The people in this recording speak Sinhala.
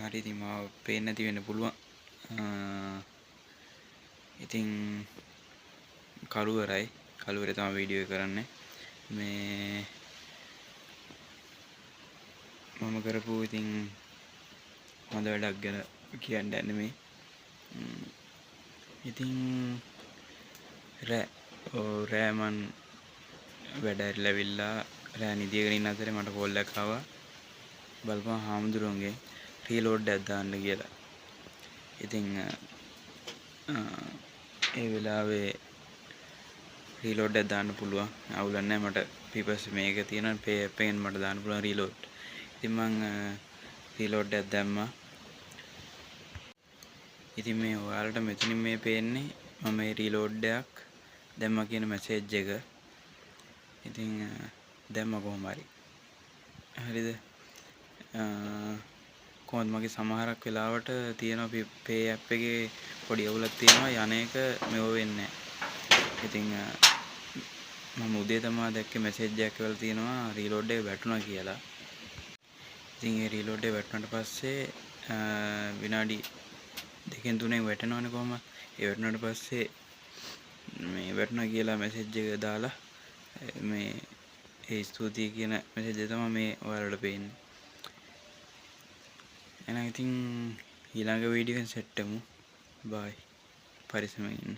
හරි ඉතින් මාව පේන්නේ නැති වෙන්න පුළුවන්. ඉතින් කළුවරයි. කළුවරේ තමයි වීඩියෝ එක කරන්නේ. මේ මම කරපු ඉතින් හොඳ වැඩක් ගැන කියන්න යන්නේ මේ. ඉතින් රෑ මන් වැඩ ඇරිලා රෑ නිදිගෙන ඉන්න අතරේ මට කෝල් එකක් ආවා. බලපන් හාමුදුරුවන්ගේ රීලෝඩ් එකක් දාන්න කියලා. ඉතින් ඒ වෙලාවේ රීලෝඩ් එකක් දාන්න පුළුවන්. අවුලක් නැහැ මට පීපස් මේක තියෙනවා පේ ඇප් එකෙන් මට දාන්න පුළුවන් රීලෝඩ්. ඉතින් මං රීලෝඩ් එකක් දැම්මා. ඉතින් මේ ඔයාලට මෙතනින් මේ පේන්නේ මම මේ රීලෝඩ් එකක් දැම්මා කියන මැසේජ් එක. ඉතින් දැම්ම කොහොම හරි. හරිද? කොහොමද මගේ සමහරක් වෙලාවට තියෙනවා පේ ඇප් එකේ පොඩි අවුලක් තියෙනවා යන එක මෙව වෙන්නේ නැහැ. ඉතින් මම උදේ තමයි දැක්කේ මැසේජ් එකක් වල තියෙනවා රීලෝඩ් එක වැටුණා කියලා. ඉතින් ඒ රීලෝඩ් එක වැටුණාට පස්සේ විනාඩි 2-3 වැටෙනවනේ කොහමද? ඒ වැටුණාට පස්සේ මේ වැටුණා කියලා මැසේජ් එක දාලා මේ ඒ ස්තුතියි කියන මැසේජ් එක තමයි මේ ඔයාලට පේන්නේ. එහෙනම් ඉතින් ඊළඟ වීඩියෝ එකෙන් සෙට් වෙමු. බයි. පරිස්සමෙන් ඉන්න.